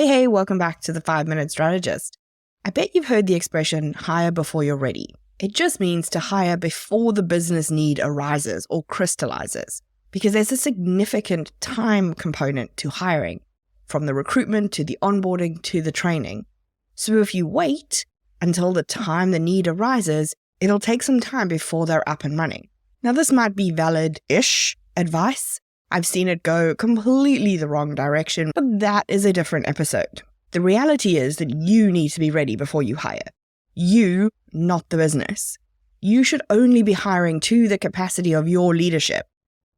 Hey, welcome back to the 5-Minute Strategist. I bet you've heard the expression hire before you're ready. It just means to hire before the business need arises or crystallizes, because there's a significant time component to hiring, from the recruitment to the onboarding to the training. So if you wait until the time the need arises, it'll take some time before they're up and running. Now, this might be valid-ish advice. I've seen it go completely the wrong direction, but that is a different episode. The reality is that you need to be ready before you hire. You, not the business. You should only be hiring to the capacity of your leadership.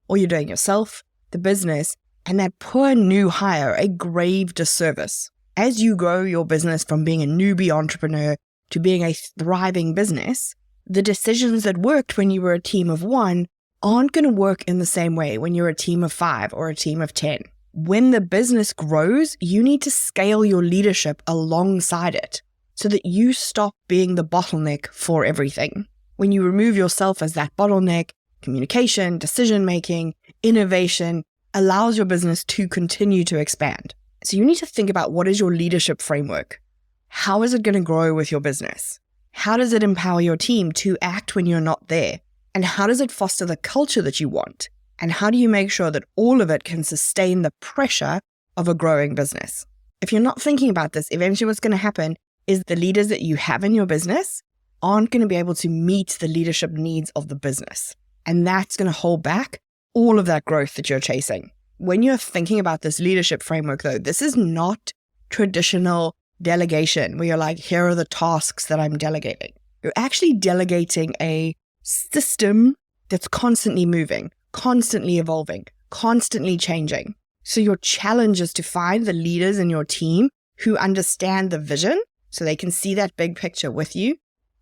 Or you're doing yourself, the business, and that poor new hire a grave disservice. As you grow your business from being a newbie entrepreneur to being a thriving business, the decisions that worked when you were a team of 1 aren't going to work in the same way when you're a team of 5 or a team of 10. When the business grows, you need to scale your leadership alongside it so that you stop being the bottleneck for everything. When you remove yourself as that bottleneck, communication, decision-making, innovation allows your business to continue to expand. So you need to think about, what is your leadership framework? How is it going to grow with your business? How does it empower your team to act when you're not there? And how does it foster the culture that you want? And how do you make sure that all of it can sustain the pressure of a growing business? If you're not thinking about this, eventually what's going to happen is the leaders that you have in your business aren't going to be able to meet the leadership needs of the business. And that's going to hold back all of that growth that you're chasing. When you're thinking about this leadership framework, though, this is not traditional delegation where you're like, here are the tasks that I'm delegating. You're actually delegating a system that's constantly moving, constantly evolving, constantly changing. So your challenge is to find the leaders in your team who understand the vision so they can see that big picture with you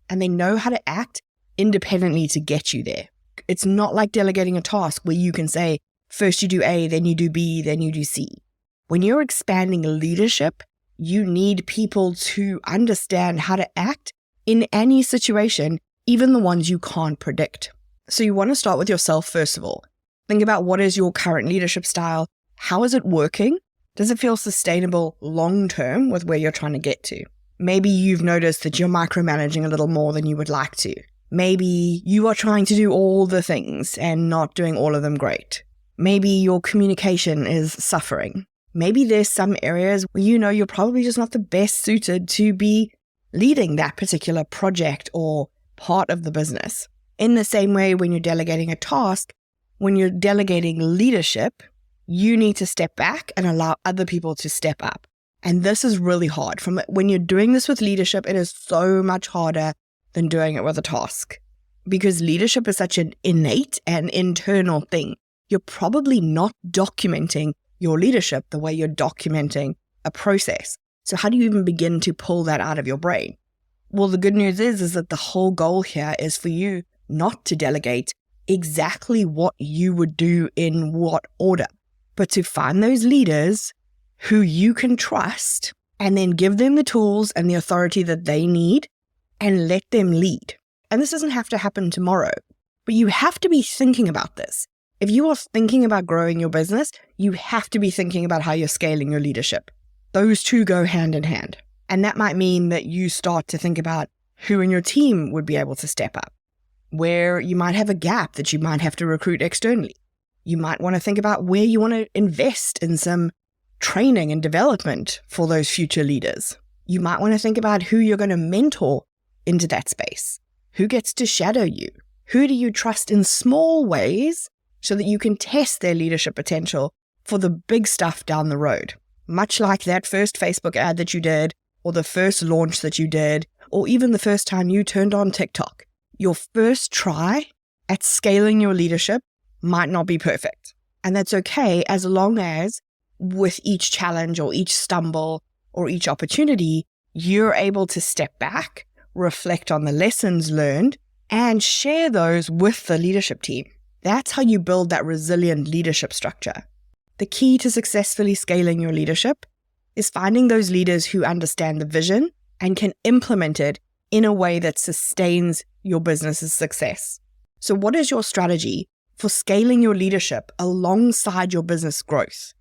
and they know how to act independently to get you there. It's not like delegating a task where you can say, first you do A, then you do B, then you do C. When you're expanding leadership, you need people to understand how to act in any situation, even the ones you can't predict. So you want to start with yourself first of all. Think about, what is your current leadership style? How is it working? Does it feel sustainable long-term with where you're trying to get to? Maybe you've noticed that you're micromanaging a little more than you would like to. Maybe you are trying to do all the things and not doing all of them great. Maybe your communication is suffering. Maybe there's some areas where you know you're probably just not the best suited to be leading that particular project or part of the business. In the same way, when you're delegating a task, when you're delegating leadership, you need to step back and allow other people to step up. And this is really hard. When you're doing this with leadership, it is so much harder than doing it with a task, because leadership is such an innate and internal thing. You're probably not documenting your leadership the way you're documenting a process. So how do you even begin to pull that out of your brain? Well, the good news is that the whole goal here is for you not to delegate exactly what you would do in what order, but to find those leaders who you can trust and then give them the tools and the authority that they need and let them lead. And this doesn't have to happen tomorrow, but you have to be thinking about this. If you are thinking about growing your business, you have to be thinking about how you're scaling your leadership. Those two go hand in hand. And that might mean that you start to think about who in your team would be able to step up, where you might have a gap that you might have to recruit externally. You might want to think about where you want to invest in some training and development for those future leaders. You might want to think about who you're going to mentor into that space. Who gets to shadow you? Who do you trust in small ways so that you can test their leadership potential for the big stuff down the road? Much like that first Facebook ad that you did, or the first launch that you did, or even the first time you turned on TikTok. Your first try at scaling your leadership might not be perfect. And that's okay, as long as with each challenge or each stumble or each opportunity, you're able to step back, reflect on the lessons learned, and share those with the leadership team. That's how you build that resilient leadership structure. The key to successfully scaling your leadership is finding those leaders who understand the vision and can implement it in a way that sustains your business's success. So what is your strategy for scaling your leadership alongside your business growth?